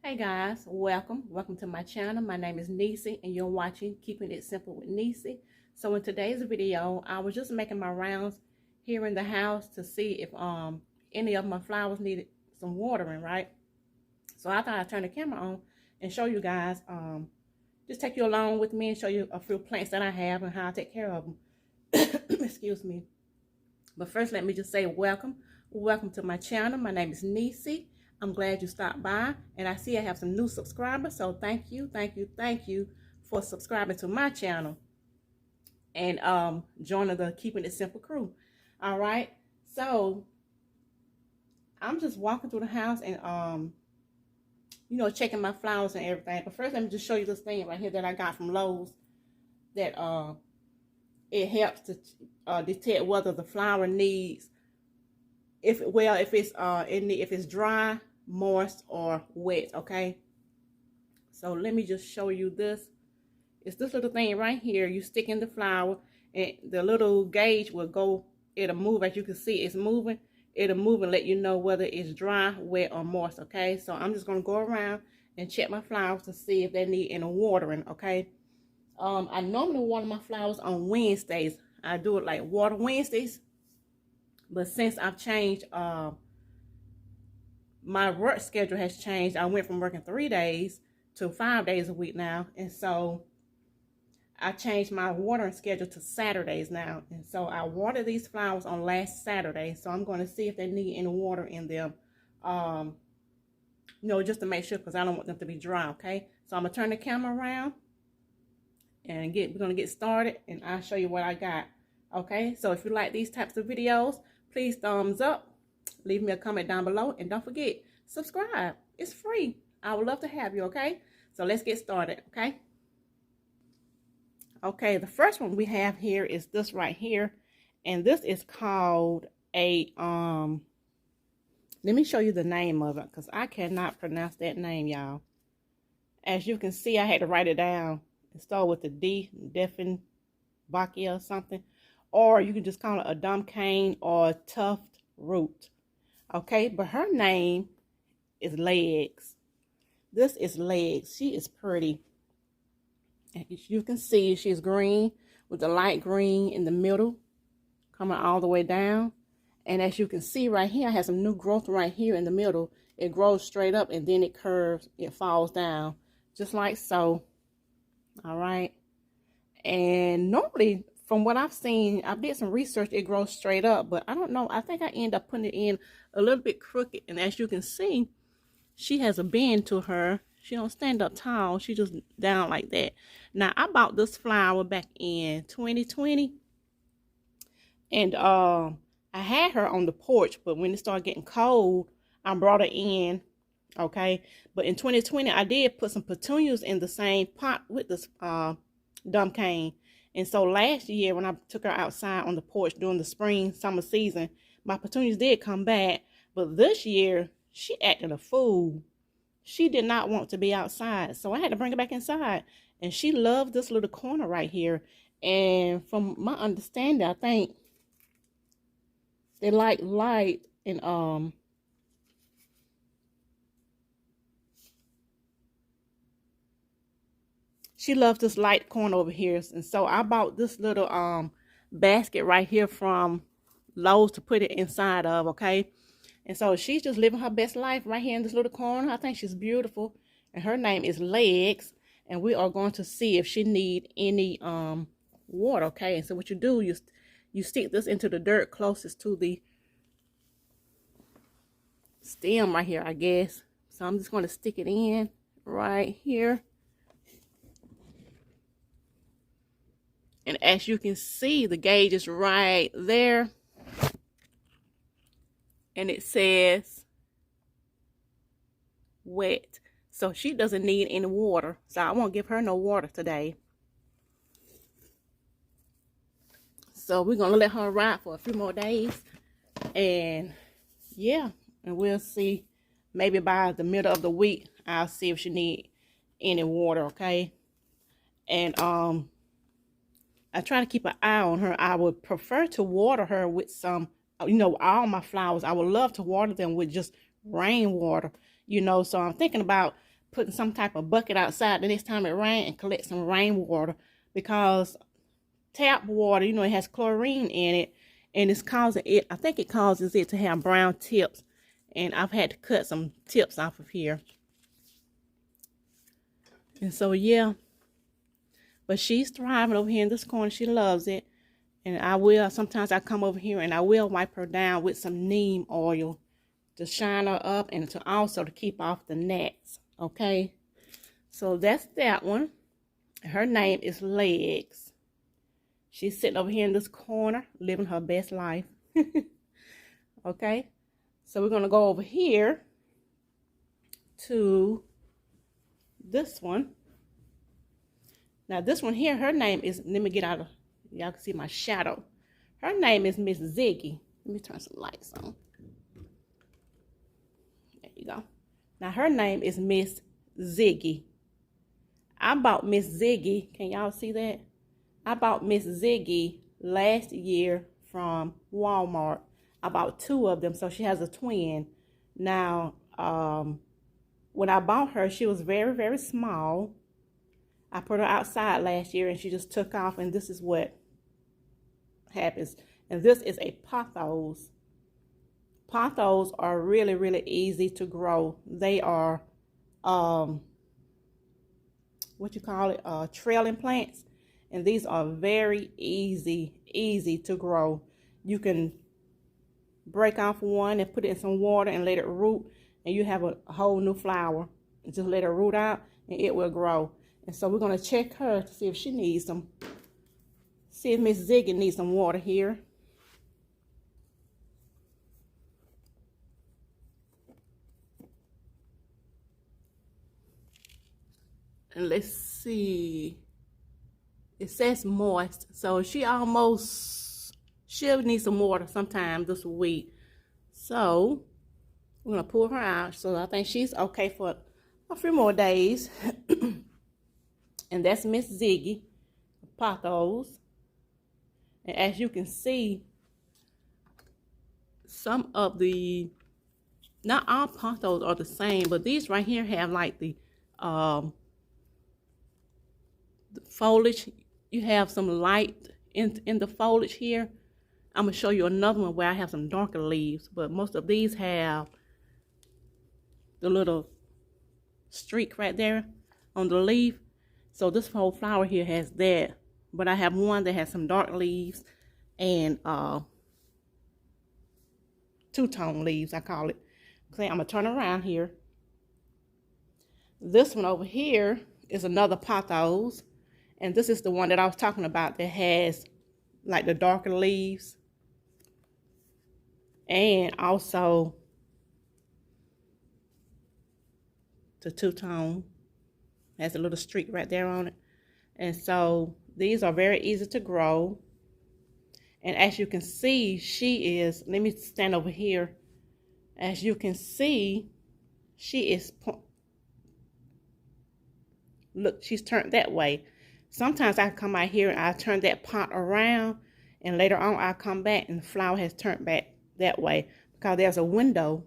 Hey guys, welcome to my channel. My name is Nisi and you're watching Keeping It Simple with Nisi. So in today's video, I was just making my rounds here in the house to see if any of my flowers needed some watering, right? So I thought I'd turn the camera on and show you guys, just take you along with me and show you a few plants that I have and how I take care of them. Excuse me. But first, let me just say welcome to my channel. My name is Nisi. I'm glad you stopped by, and I see I have some new subscribers, so thank you for subscribing to my channel and joining the Keeping It Simple crew. All right, so I'm just walking through the house and checking my flowers and everything. But first, let me just show you this thing right here that I got from Lowe's that it helps to detect whether the flower needs if it's dry, moist, or wet. Okay, so let me just show you this. It's this little thing right here. You stick in the flower and the little gauge will go, it'll move. As you can see, it's moving. It'll move and let you know whether it's dry, wet, or moist. Okay, so I'm just going to go around and check my flowers to see if they need any watering. Okay, I normally water my flowers on Wednesdays. I do it like water Wednesdays, but since I've changed my work schedule has changed. I went from working 3 days to 5 days a week now. And so I changed my watering schedule to Saturdays now. And so I watered these flowers on last Saturday. So I'm going to see if they need any water in them. Just to make sure, because I don't want them to be dry, okay? So I'm going to turn the camera around and we're going to get started, and I'll show you what I got. Okay, so if you like these types of videos, please thumbs up. Leave me a comment down below, and don't forget, subscribe. It's free. I would love to have you, okay? So let's get started, okay? Okay, the first one we have here is this right here, and this is called a let me show you the name of it, because I cannot pronounce that name, y'all. As you can see, I had to write it down. It started with a D, Dieffenbachia or something, or you can just call it a dumb cane or tuft root. Okay, but her name is Legs. This is Legs. She is pretty. As you can see, she's green with the light green in the middle, coming all the way down. And as you can see right here, I have some new growth right here in the middle. It grows straight up and then it curves, it falls down, just like so. All right. And normally, from what I've seen, I did some research, it grows straight up, but I don't know. I think I end up putting it in a little bit crooked. And as you can see, she has a bend to her. She don't stand up tall. She just down like that. Now, I bought this flower back in 2020. And I had her on the porch, but when it started getting cold, I brought her in. Okay. But in 2020, I did put some petunias in the same pot with this dumb cane. And so last year when I took her outside on the porch during the spring, summer season, my petunias did come back. But this year, she acted a fool. She did not want to be outside. So I had to bring her back inside. And she loved this little corner right here. And from my understanding, I think they like light and she loves this light corner over here. And so I bought this little basket right here from Lowe's to put it inside of, okay? And so she's just living her best life right here in this little corner. I think she's beautiful. And her name is Legs. And we are going to see if she need any water, okay? And so what you do, you stick this into the dirt closest to the stem right here, I guess. So I'm just going to stick it in right here. And as you can see, the gauge is right there. And it says wet. So she doesn't need any water. So I won't give her no water today. So we're going to let her ride for a few more days. And yeah, and we'll see. Maybe by the middle of the week, I'll see if she need any water, okay? And I try to keep an eye on her. I would prefer to water her with some, all my flowers. I would love to water them with just rainwater, so I'm thinking about putting some type of bucket outside the next time it rains and collect some rainwater, because tap water, you know, it has chlorine in it, and it's causing it, I think it causes it to have brown tips, and I've had to cut some tips off of here. And so, yeah, but she's thriving over here in this corner. She loves it. And sometimes I come over here and I will wipe her down with some neem oil to shine her up, and to also to keep off the gnats. Okay, so that's that one. Her name is Legs. She's sitting over here in this corner, living her best life. Okay, so we're going to go over here to this one. Now, this one here, her name is, let me get out of, y'all can see my shadow. Her name is Miss Ziggy. Let me turn some lights on. There you go. Now, her name is Miss Ziggy. I bought Miss Ziggy. Can y'all see that? I bought Miss Ziggy last year from Walmart. I bought 2 of them, so she has a twin. Now, when I bought her, she was very, very small. I put her outside last year, and she just took off, and this is what happens. And this is a Pothos. Pothos are really, really easy to grow. They are, trailing plants. And these are very easy to grow. You can break off one and put it in some water and let it root, and you have a whole new flower. Just let it root out, and it will grow. And so we're going to check her to see if she needs some. See if Miss Ziggy needs some water here. And let's see. It says moist, so she'll need some water sometime this week. So we're gonna pull her out. So I think she's okay for a few more days. And that's Miss Ziggy, Pothos. And as you can see, some of the, not all Pothos are the same, but these right here have like the foliage. You have some light in the foliage here. I'm going to show you another one where I have some darker leaves, but most of these have the little streak right there on the leaf. So this whole flower here has that, but I have one that has some dark leaves and two-tone leaves, I call it. Okay, I'm going to turn around here. This one over here is another Pothos. And this is the one that I was talking about that has like the darker leaves. And also the two-tone. Has a little streak right there on it. And so these are very easy to grow. And as you can see, she is, let me stand over here. As you can see, she is, look, she's turned that way. Sometimes I come out here and I turn that pot around, and later on I come back and the flower has turned back that way, because there's a window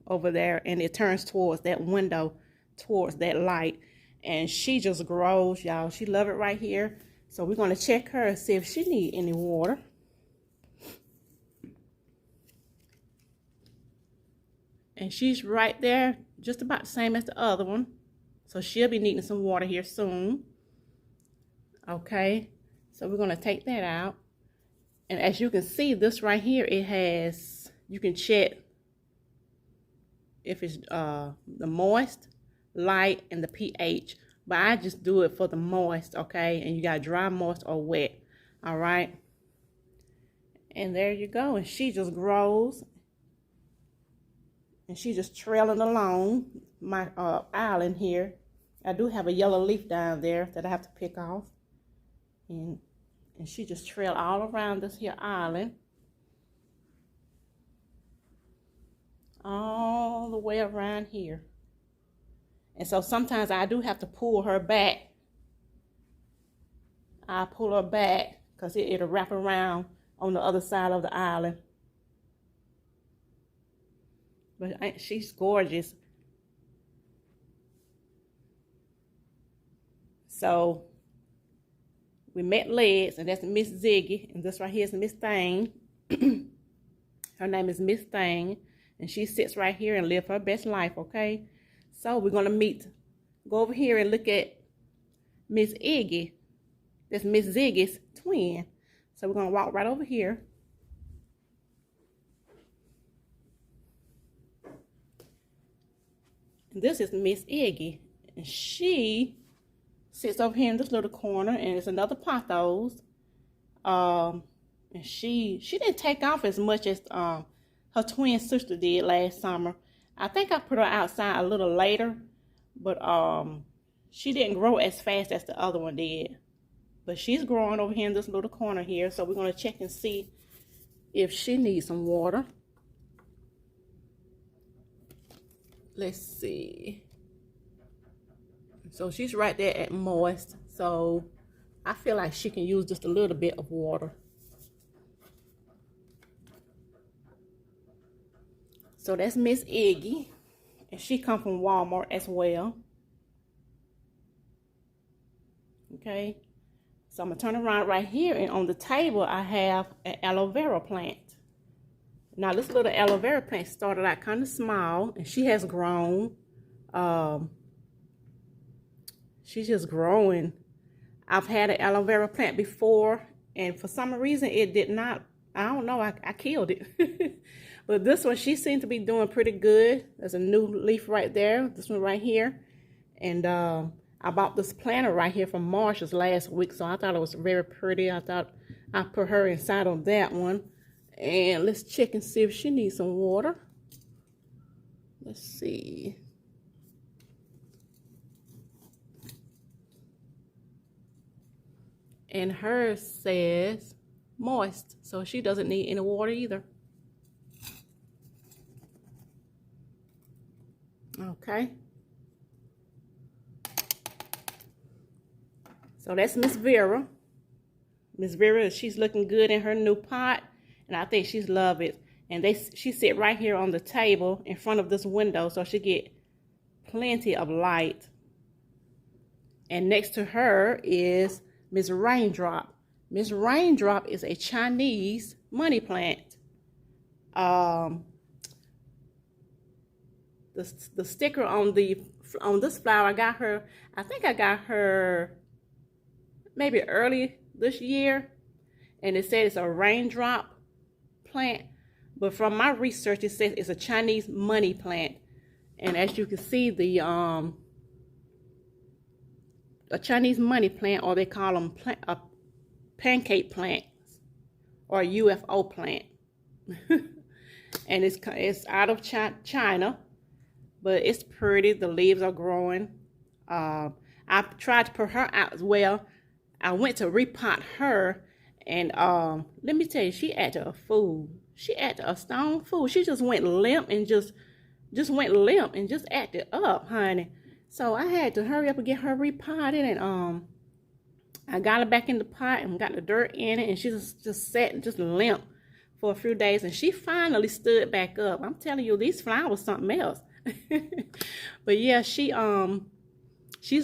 over there and it turns towards that window, towards that light. And she just grows, y'all. She loves it right here. So we're going to check her and see if she needs any water. And she's right there, just about the same as the other one. So she'll be needing some water here soon. Okay, so we're going to take that out. And as you can see, this right here, it has, you can check if it's the moist, light, and the pH. But I just do it for the moist, okay? And you got dry, moist, or wet, all right? And there you go. And she just grows. And she's just trailing along my island here. I do have a yellow leaf down there that I have to pick off. And she just trailed all around this here island. All the way around here. And so sometimes I do have to pull her back. I pull her back because it'll wrap around on the other side of the island. But she's gorgeous. So we met legs, and that's Miss Ziggy, and this right here is Miss Thing. Her name is Miss Thing, and she sits right here and live her best life, okay? So we're gonna go over here and look at Miss Iggy. That's Miss Ziggy's twin. So we're gonna walk right over here. And this is Miss Iggy, and she sits over here in this little corner, and it's another Pothos. And she didn't take off as much as her twin sister did last summer. I think I put her outside a little later, but she didn't grow as fast as the other one did. But she's growing over here in this little corner here, so we're gonna check and see if she needs some water. Let's see. So she's right there at moist, so I feel like she can use just a little bit of water. So that's Miss Iggy, and she come from Walmart as well. Okay, so I'm gonna turn around right here, and on the table I have an aloe vera plant. Now this little aloe vera plant started out kind of small, and she has grown. She's just growing. I've had an aloe vera plant before, and for some reason it did not, I don't know, I killed it. But this one, she seemed to be doing pretty good. There's a new leaf right there, this one right here. And I bought this planter right here from Marshall's last week, so I thought it was very pretty. I thought I'd put her inside on that one. And let's check and see if she needs some water. Let's see. And hers says moist, so she doesn't need any water either. Okay. So that's Miss Vera. Miss Vera, she's looking good in her new pot, and I think she's love it. And she sit right here on the table in front of this window, so she get plenty of light. And next to her is Miss Raindrop. Miss Raindrop is a Chinese money plant. The sticker on this flower, I think I got her maybe early this year, and it said it's a raindrop plant, but from my research it says it's a Chinese money plant. And as you can see, a Chinese money plant, or they call them pancake plants or UFO plant. And it's out of China, but it's pretty. The leaves are growing. I tried to put her out as well. I went to repot her, and let me tell you, she acted a fool. She acted a stone fool. She just went limp and just went limp and just acted up, honey. So I had to hurry up and get her repotted, and I got her back in the pot and got the dirt in it, and she just sat and just limp for a few days, and she finally stood back up. I'm telling you, these flowers something else. But yeah, she's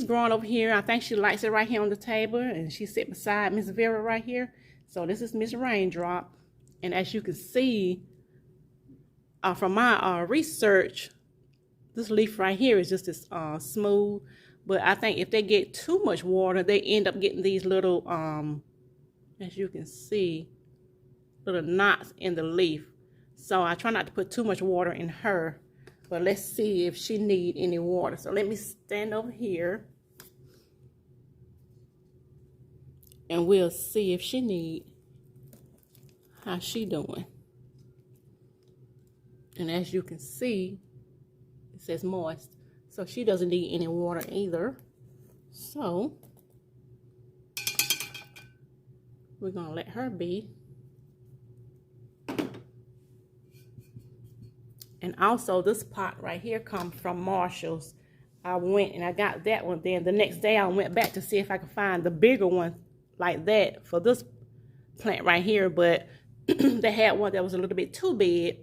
growing over here. I think she likes it right here on the table, and she sit beside Miss Vera right here. So this is Miss Raindrop, and as you can see from my research, this leaf right here is just as smooth. But I think if they get too much water, they end up getting these little, as you can see, little knots in the leaf. So I try not to put too much water in her. But let's see if she need any water. So let me stand over here, and we'll see if she need, how she doing. And as you can see, it says moist. So she doesn't need any water either. So we're gonna let her be. And also this pot right here comes from Marshall's. I went and I got that one. Then the next day I went back to see if I could find the bigger one like that for this plant right here. But they had one that was a little bit too big.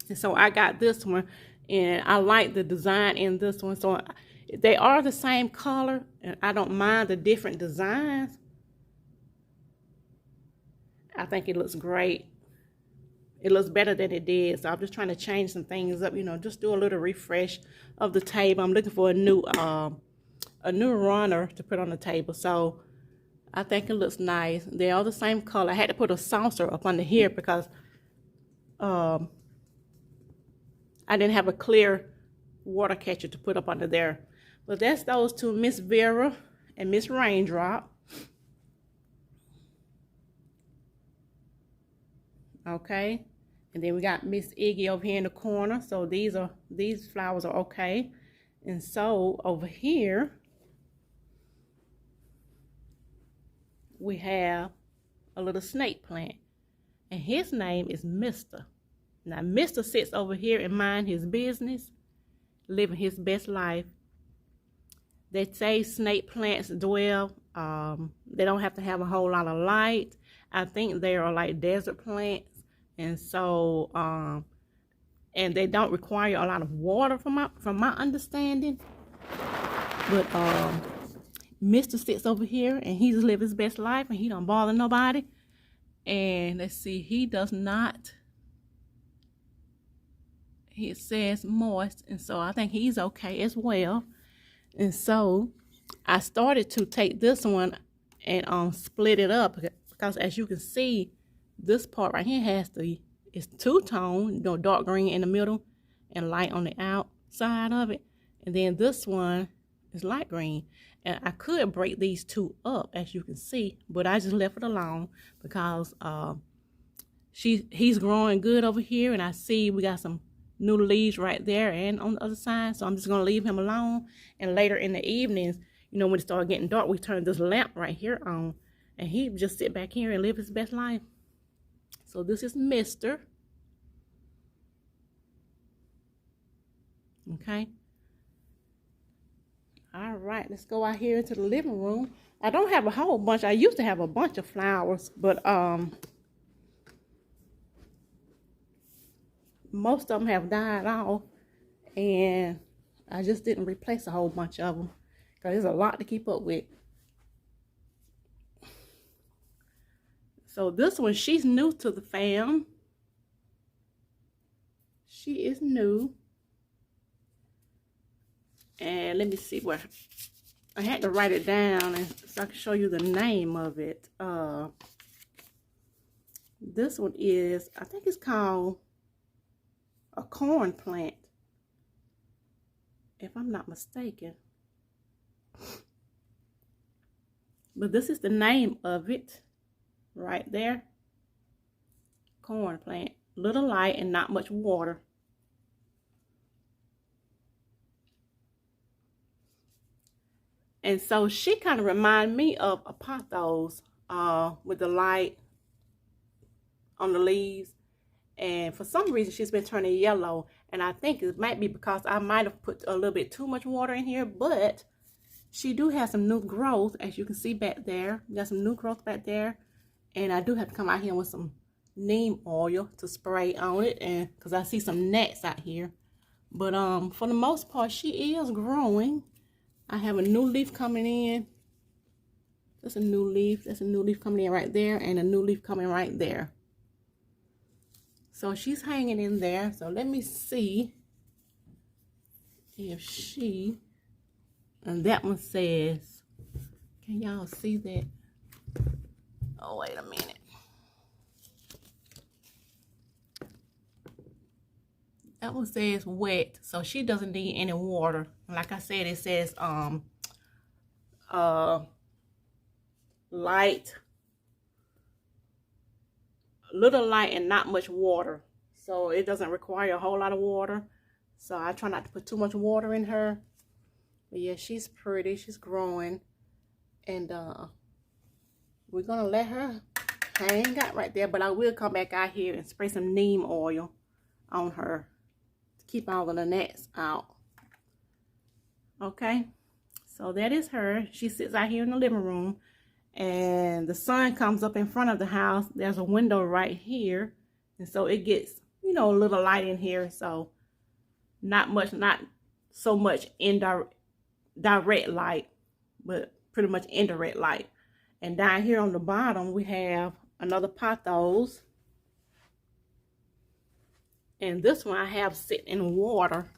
And so I got this one. And I like the design in this one. So They are the same color, and I don't mind the different designs. I think it looks great. It looks better than it did, so I'm just trying to change some things up, you know, just do a little refresh of the table. I'm looking for a new runner to put on the table, so I think it looks nice. They're all the same color. I had to put a saucer up under here because I didn't have a clear water catcher to put up under there. But that's those two, Miss Vera and Miss Raindrop. Okay, and then we got Miss Iggy over here in the corner. So these flowers are okay. And so over here we have a little snake plant, and his name is Mr. Now Mr. sits over here and mind his business, living his best life. They say snake plants dwell, they don't have to have a whole lot of light. I think they are like desert plants, and so and they don't require a lot of water from my understanding. But Mr. sits over here and he just lives his best life, and he don't bother nobody. And let's see, he does not, he says moist, and so I think he's okay as well. And so I started to take this one and split it up, because as you can see, this part right here it's two-tone, you know, dark green in the middle and light on the outside of it. And then this one is light green. And I could break these two up, as you can see, but I just left it alone because he's growing good over here, and I see we got some new leaves right there and on the other side, so I'm just gonna leave him alone. And later in the evenings, you know, when it started getting dark, we turn this lamp right here on, and he just sit back here and live his best life. So this is Mr. Okay. All right, let's go out here into the living room. I don't have a whole bunch. I used to have a bunch of flowers, but most of them have died off, and I just didn't replace a whole bunch of them because there's a lot to keep up with. So this one, she's new to the fam. She is new. And let me see where I had to write it down so I can show you the name of it. This one is, I think it's called a corn plant, if I'm not mistaken. But this is the name of it right there. Corn plant. Little light and not much water. And so she kind of reminded me of a Pothos with the light on the leaves. And for some reason, she's been turning yellow. And I think it might be because I might have put a little bit too much water in here. But she do have some new growth, as you can see back there. Got some new growth back there. And I do have to come out here with some neem oil to spray on it, and because I see some gnats out here. But for the most part, she is growing. I have a new leaf coming in. That's a new leaf. That's a new leaf coming in right there, and a new leaf coming right there. So she's hanging in there. So let me see if she, and that one says, can y'all see that? Oh, wait a minute. That one says wet, so she doesn't need any water. Like I said, it says light, little light and not much water. So it doesn't require a whole lot of water. So I try not to put too much water in her. But yeah, she's pretty, she's growing. And we're gonna let her hang out right there, but I will come back out here and spray some neem oil on her to keep all of the gnats out. Okay, so that is her. She sits out here in the living room, and the sun comes up in front of the house. There's a window right here, and so it gets, you know, a little light in here. So not so much indirect, direct light, but pretty much indirect light. And down here on the bottom, we have another Pothos. And this one I have sitting in water.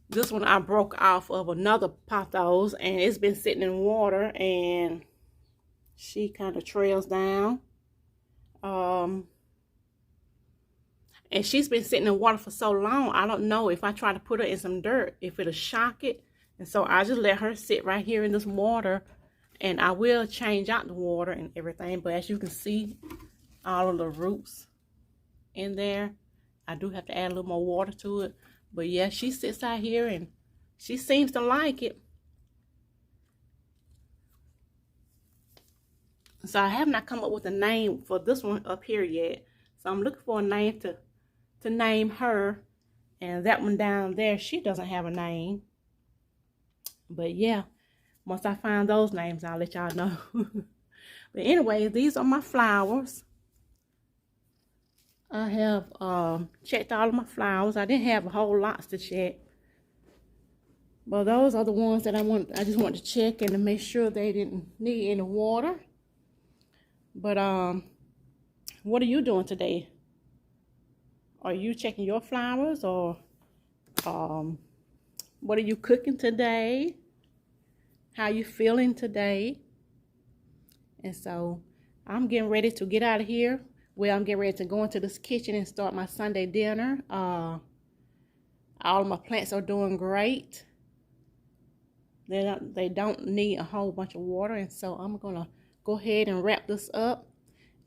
This one I broke off of another Pothos, and it's been sitting in water, and she kind of trails down. And she's been sitting in water for so long, I don't know if I try to put her in some dirt, if it'll shock it. And so I just let her sit right here in this water, and I will change out the water and everything. But as you can see, all of the roots in there, I do have to add a little more water to it. But yeah, she sits out here and she seems to like it. So I have not come up with a name for this one up here yet. So I'm looking for a name to name her. And that one down there, she doesn't have a name. But yeah, once I find those names, I'll let y'all know. But anyway, these are my flowers. I have checked all of my flowers. I didn't have a whole lot to check. But those are the ones that I just wanted to check and to make sure they didn't need any water. But what are you doing today? Are you checking your flowers, or what are you cooking today? How you feeling today? And so I'm getting ready to get out of here. Well, I'm getting ready to go into this kitchen and start my Sunday dinner. All of my plants are doing great. They don't need a whole bunch of water, and so I'm gonna go ahead and wrap this up.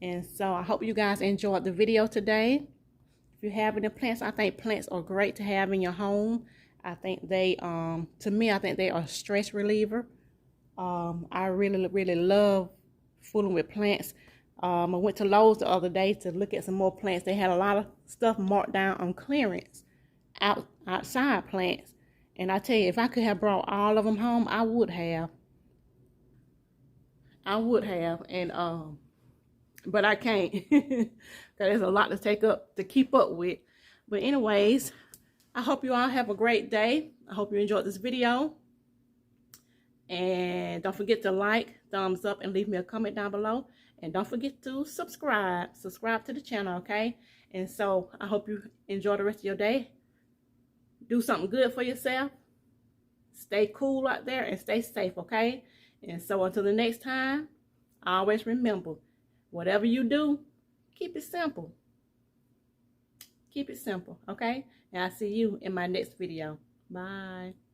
And so I hope you guys enjoyed the video today. If you have any plants, I think plants are great to have in your home. I think they, to me, I think they are a stress reliever. I really love fooling with plants. I went to Lowe's the other day to look at some more plants. They had a lot of stuff marked down on clearance, outside plants. And I tell you, if I could have brought all of them home, I would have. And but I can't. There's a lot to keep up with. But anyways, I hope you all have a great day. I hope you enjoyed this video. And don't forget to like, thumbs up, and leave me a comment down below. And don't forget to subscribe to the channel, okay? And so I hope you enjoy the rest of your day. Do something good for yourself. Stay cool out there and stay safe, okay? And so until the next time, always remember, whatever you do, keep it simple. Keep it simple, okay? And I'll see you in my next video. Bye.